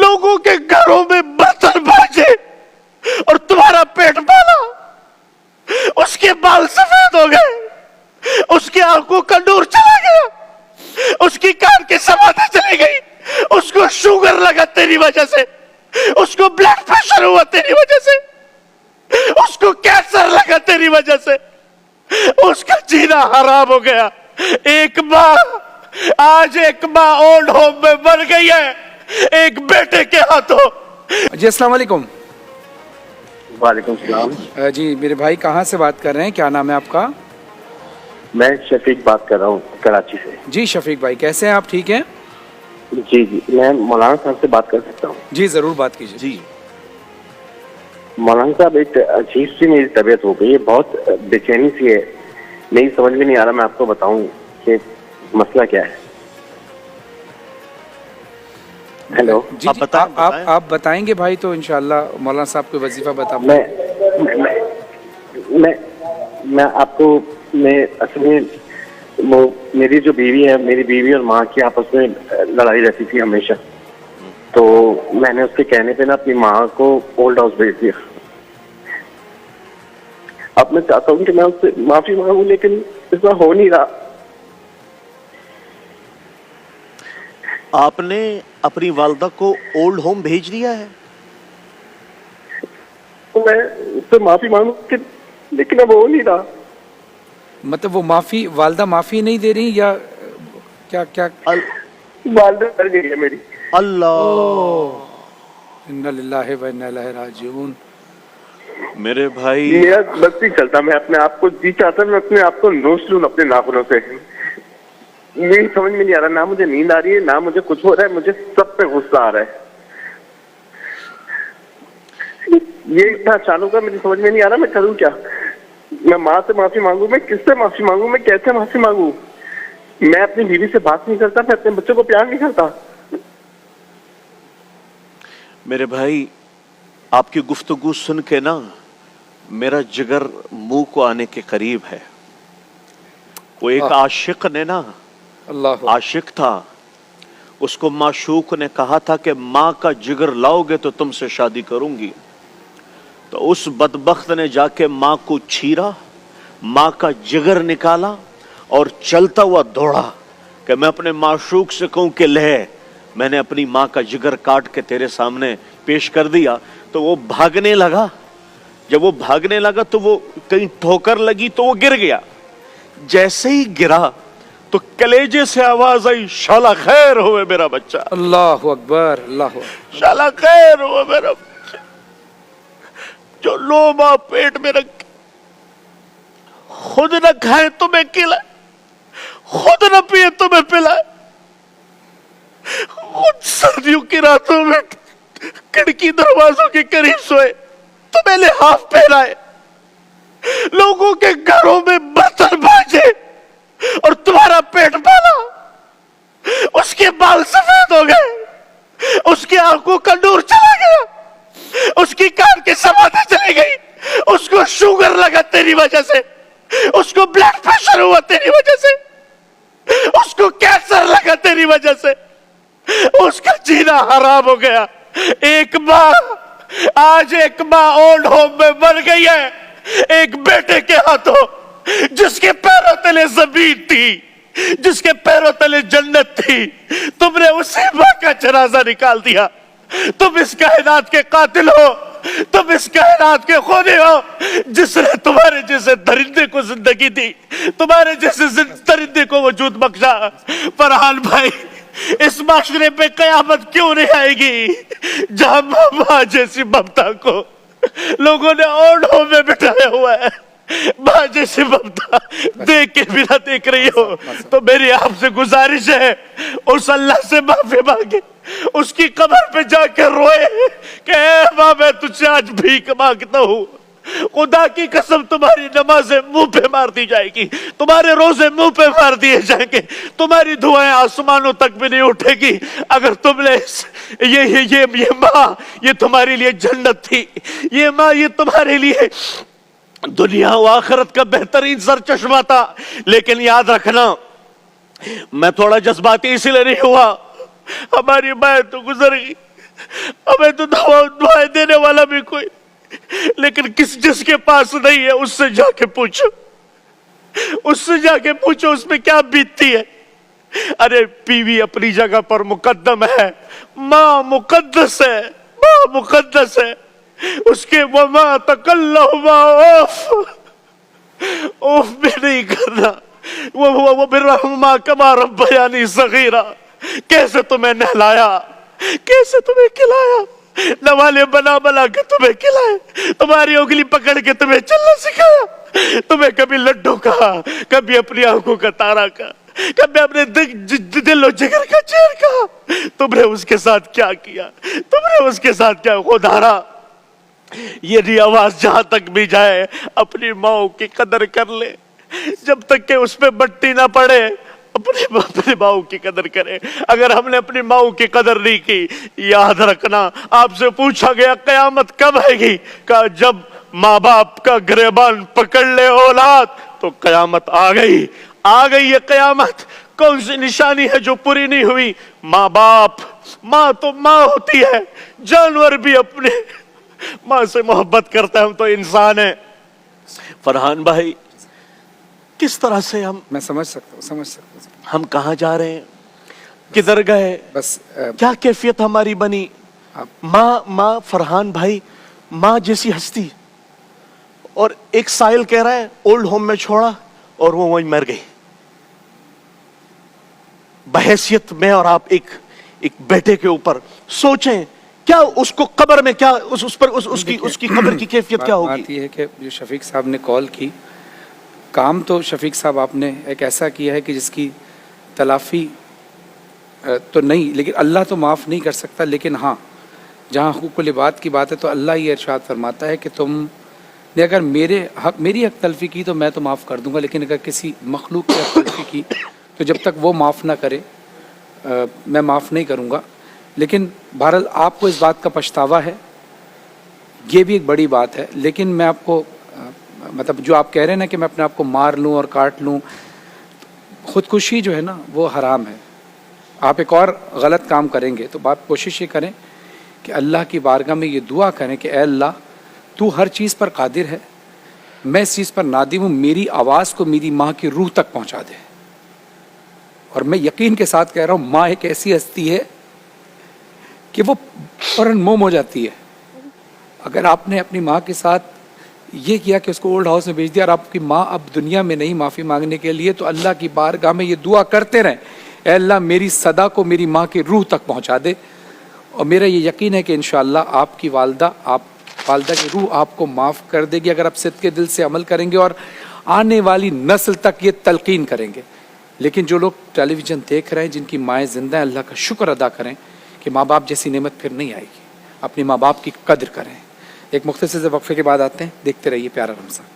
लोगों के घरों में बर्तन बाजे और तुम्हारा पेट पाला। उसके बाल सफेद हो गए, उसकी आंखों का नूर चला गया, उसकी कान की समाधि चली गई, उसको शुगर लगा तेरी वजह से, उसको ब्लड प्रेशर हुआ तेरी वजह से, उसको कैंसर लगा तेरी वजह से, उसका जीना हराम हो गया। एक माँ, आज एक माँ ओल्ड होम में मर गई है एक बेटे के हाथों। जी अस्सलाम वालेकुम। वालेकुम सलाम। जी मेरे भाई कहाँ से बात कर रहे हैं, क्या नाम है आपका? मैं शफीक बात कर रहा हूँ कराची से। जी शफीक भाई कैसे हैं आप, ठीक हैं? जी जी, मैं मौलाना साहब से बात कर सकता हूँ? जी जरूर बात कीजिए। जी मौलाना साहब, एक अजीब सी मेरी तबीयत हो गई है, बहुत बेचैनी सी है, नहीं समझ में नहीं आ रहा मैं आपको बताऊं कि मसला क्या है। हेलो जी आप बताएं, आप बताएंगे भाई तो इंशाल्लाह मौलाना साहब को वजीफा बता। मैं आपको, मैं असल में वो मेरी जो बीवी है, मेरी बीवी और माँ की आपस में लड़ाई रहती थी हमेशा, तो मैंने उसके कहने पे ना अपनी माँ को ओल्ड हाउस भेज दिया। अब मैं चाहता हूँ कि मैं उससे माफी मांगू, लेकिन ऐसा हो नहीं रहा। आपने अपनी वालदा को ओल्ड होम भेज दिया है? तो मैं उससे माफी मांगू लेकिन अब हो नहीं रहा। मतलब वो माफी, वालदा माफी नहीं दे रही या क्या? वालदा मर गई है मेरी। अल्लाह, इन्ना लिल्लाहि व इन्ना इलैहि राजिऊन। मेरे भाई मेरा बस नहीं चलता, मैं अपने आप को जी चाहता, मैं अपने आप को नोच लूं अपने नाखूनों से। यही समझ में नहीं आ रहा, ना मुझे नींद आ रही है, ना मुझे कुछ हो रहा है, मुझे सब पे गुस्सा आ रहा है। ये इतना अचानक का मुझे समझ में नहीं आ रहा, मैं करूं क्या? मैं माँ से माफी मांगू, मैं किससे माफी मांगू, मैं कैसे माफी मांगू? मैं अपनी बीवी से बात नहीं करता, मैं अपने बच्चों को प्यार नहीं करता। मेरे भाई, आपकी गुफ्तगू सुन के ना मेरा जिगर मुंह को आने के करीब है। वो एक आशिक ने ना, अल्लाह, आशिक था, उसको माशूक ने कहा था कि माँ का जिगर लाओगे तो तुमसे शादी करूंगी। तो उस बदबख्त ने जाके माँ को छीरा, माँ का जिगर निकाला और चलता हुआ दौड़ा कि मैं अपने माशूक से कहूं कि ले, मैंने अपनी माँ का जिगर काट के तेरे सामने पेश कर दिया। तो वो भागने लगा, जब वो भागने लगा तो वो कहीं ठोकर लगी तो वो गिर गया। जैसे ही गिरा तो कलेजे से आवाज आई, शाला खैर होवे मेरा बच्चा। अल्लाहु अकबर, अल्लाहु अकबर। शाला खैर होवे मेरा बच्चा, जो लोमा पेट में रख, खुद न खाए तुम्हें खिलाए, खुद न पिए तुम्हें पिलाए, खुद सर्दियों की रातों में खिड़की दरवाजों के करीब सोए, तुम्हें लिहाफ पहनाए, लोगों के घरों में बर्तन बाजे और तुम्हारा पेट पाला। उसके बाल सफेद हो गए, उसकी आंखों का नूर चला गया, उसकी कान की समाधि चली गई, उसको शुगर लगा तेरी वजह से, उसको ब्लड प्रेशर हुआ तेरी वजह से, उसको कैंसर लगा तेरी वजह से, उसका जीना हराम हो गया। एक माँ, आज एक माँ ओल्ड होम में मर गई है एक बेटे के हाथों, जिसके पैरों तले जमीन थी, जिसके पैरों तले जन्नत थी। तुमने उसी माँ का जनाजा निकाल दिया। तुम इस कायनात के कातिल हो, तुम इस कायनात के खूनी हो, जिसने तुम्हारे जैसे दरिंदे को जिंदगी दी, तुम्हारे जैसे दरिंदे को वजूद बख्शा। फरहान भाई, इस माशरे पे कयामत क्यों नहीं आएगी जहां माँ जैसी ममता को लोगों ने ओल्ड होम में बिठाया हुआ है? माँ जैसी ममता देख के भी ना देख रही हो तो मेरी आपसे गुजारिश है, उस अल्लाह से माफी मांगे, उसकी कब्र पे जाकर रोए कि ऐ माँ, मैं तुझसे आज भीख मांगता हूँ, खुदा की कसम तुम्हारी नमाजें मुंह पे मार दी जाएगी, तुम्हारे रोजे मुंह पे मार दिए जाएंगे, तुम्हारी दुआएं आसमानों तक भी नहीं उठेगी अगर तुमने ये माँ, ये तुम्हारे लिए जन्नत थी, ये माँ ये तुम्हारे लिए दुनिया व आखिरत का बेहतरीन सर चश्मा था। लेकिन याद रखना, मैं थोड़ा जज्बाती इसलिए नहीं हुआ, हमारी माँ तो गुजर गई, हमें तो दुआएं देने वाला भी कोई, लेकिन जिसके पास नहीं है उससे जाके पूछो, उससे जाके पूछो उसमें क्या बीतती है। अरे बीवी अपनी जगह पर मुकद्दम है, माँ मुकद्दस है, माँ मुकद्दस है। उसके वमा तकल्लहुमा ओफ भी नहीं करना। वो बिर्रहुमा कमा रब्बयानी सगीरा। कैसे तुम्हें नहलाया, कैसे तुम्हें खिलाया, नवाले बना बना के तुम्हें खिलाए, तुम्हारी उंगली पकड़ के तुम्हें चलना सिखाया, तुम्हें कभी लड्डू कहा, कभी अपनी आंखों का तारा कहा, कभी अपने दिल और जिगर का चैन कहा। तुमने उसके साथ क्या किया, तुमने उसके साथ क्या खुदारा। ये आवाज जहां तक भी जाए अपनी माँ की कदर कर ले, जब तक के उसमें बट्टी ना पड़े अपने माँ की कदर करें। अगर हमने अपनी माँ की कदर नहीं की, याद रखना आपसे पूछा गया कयामत कब आएगी, कहा जब माँ बाप का गिरबान पकड़ ले औलाद तो कयामत आ गई, आ गई ये कयामत। कौन सी निशानी है जो पूरी नहीं हुई? माँ बाप। माँ तो माँ होती है, जानवर भी अपने माँ से मोहब्बत करता है, हम तो इंसान है। फरहान भाई, किस तरह से मैं समझ सकता हूँ हम कहाँ जा रहे हैं, किधर गए, बस क्या कैफियत हमारी बनी। माँ फरहान भाई, माँ जैसी हस्ती। और एक साहिल कह रहा है ओल्ड होम में छोड़ा और वो वहीं मर गई। बहैसियत में और आप एक बेटे के ऊपर सोचें, क्या उसको कब्र में क्या उसकी कब्र की कैफियत क्या होगी। बात यह है कि जो शफीक साहब ने कॉल की, काम तो शफीक साहब आपने एक ऐसा किया है कि जिसकी तलाफी तो नहीं, लेकिन अल्लाह तो माफ़ नहीं कर सकता। लेकिन हाँ, जहाँ हुकूकुल इबाद की बात है तो अल्लाह ये इरशाद फरमाता है कि तुमने अगर मेरी हक तलफी की तो मैं तो माफ़ कर दूंगा, लेकिन अगर किसी मखलूक की हक तलफी की तो जब तक वो माफ़ ना करे मैं माफ़ नहीं करूँगा। लेकिन बहरहाल आपको इस बात का पछतावा है, ये भी एक बड़ी बात है। लेकिन मैं आपको मतलब जो आप कह रहे हैं ना कि मैं अपने आप को मार लूँ और काट लूँ, ख़ुदकुशी जो है ना वो हराम है। आप एक और गलत काम करेंगे तो आप कोशिश ये करें कि अल्लाह की बारगाह में ये दुआ करें कि ऐ अल्लाह तू हर चीज़ पर कादिर है, मैं इस चीज़ पर नादिम हूँ, मेरी आवाज़ को मेरी माँ की रूह तक पहुँचा दे। और मैं यकीन के साथ कह रहा हूँ, माँ एक ऐसी हस्ती है कि वो फौरन मोम हो जाती है। अगर आपने अपनी माँ के साथ ये किया कि उसको ओल्ड हाउस में भेज दिया और आपकी माँ अब दुनिया में नहीं माफ़ी मांगने के लिए, तो अल्लाह की बारगाह में ये दुआ करते रहें, ऐ अल्लाह मेरी सदा को मेरी माँ की रूह तक पहुँचा दे। और मेरा ये यकीन है कि इंशाअल्लाह आपकी वालदा की रूह आपको माफ़ कर देगी, अगर आप सिद्क़ के दिल से अमल करेंगे और आने वाली नस्ल तक ये तलकीन करेंगे। लेकिन जो लोग टेलीविज़न देख रहे हैं, जिनकी माएँ ज़िंदा हैं, अल्लाह का शुक्र अदा करें कि माँ बाप जैसी नेमत फिर नहीं आएगी। अपनी माँ बाप की कद्र करें। एक मुख्तसर से वक्फे के बाद आते हैं, देखते रहिए प्यारा रमज़ान।